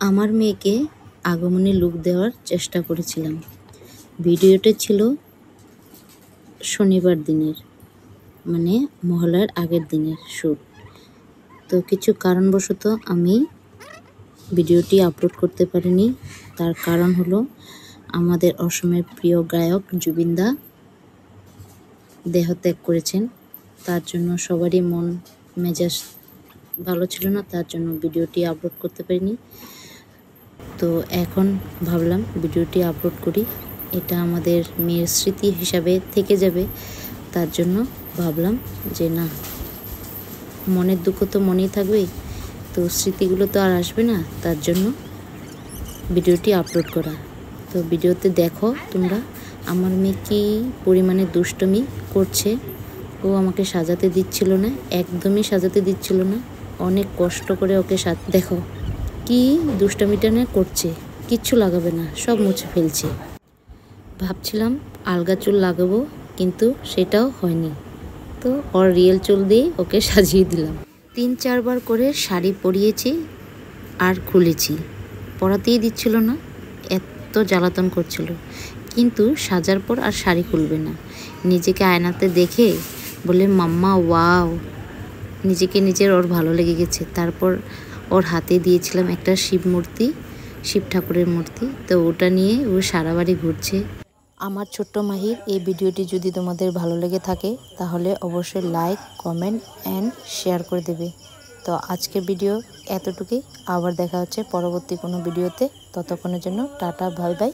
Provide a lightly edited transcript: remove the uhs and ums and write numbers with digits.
আমার মেয়েকে আগমনী লুক দেওয়ার চেষ্টা করেছিলাম। ভিডিওটা ছিল শনিবার দিনের, মানে মহলার আগের দিনের শ্যুট। তো কিছু কারণবশত আমি ভিডিওটি আপলোড করতে পারিনি। তার কারণ হলো আমাদের অসমের প্রিয় গায়ক জুবিন দা দেহত্যাগ করেছেন। তার জন্য সবারই মন মেজাজ ভালো ছিল না, তার জন্য ভিডিওটি আপলোড করতে পারিনি। তো এখন ভাবলাম ভিডিওটি আপলোড করি, এটা আমাদের মেয়ের স্মৃতি হিসাবে থেকে যাবে। তার জন্য ভাবলাম যে না, মনের দুঃখ তো মনেই থাকবেই, তো স্মৃতিগুলো তো আর আসবে না, তার জন্য ভিডিওটি আপলোড করা। তো ভিডিওতে দেখো তোমরা আমার মেয়ে কী পরিমাণে দুষ্টুমি করছে। ও আমাকে সাজাতে দিচ্ছিল না, একদমই সাজাতে দিচ্ছিল না। অনেক কষ্ট করে ওকে দেখো কি দুষ্টামিটা না করছে, কিচ্ছু লাগাবে না, সব মুছে ফেলছে। ভাবছিলাম আলগা চুল লাগাবো, কিন্তু সেটাও হয়নি। তো ওর রিয়েল চুল দিয়ে ওকে সাজিয়ে দিলাম। 3-4 বার করে শাড়ি পরিয়েছি আর খুলেছি, পরাতেই দিচ্ছিল না, এত জ্বালাতন করছিল। কিন্তু সাজার পর আর শাড়ি খুলবে না। নিজেকে আয়নাতে দেখে বলে মাম্মা ওয়াও, নিজেকে নিজের ওর ভালো লেগে গেছে। তারপর ওর হাতে দিয়েছিলাম একটা শিব ঠাকুরের মূর্তি, তো ওটা নিয়ে ও সারা বাড়ি ঘুরছে। আমার ছোট্ট মাহির এই ভিডিওটি যদি তোমাদের ভালো লেগে থাকে তাহলে অবশ্যই লাইক, কমেন্ট অ্যান্ড শেয়ার করে দেবে। তো আজকের ভিডিও এতটুকুই, আবার দেখা হচ্ছে পরবর্তী কোনো ভিডিওতে। ততক্ষণের জন্য টাটা, বাই বাই।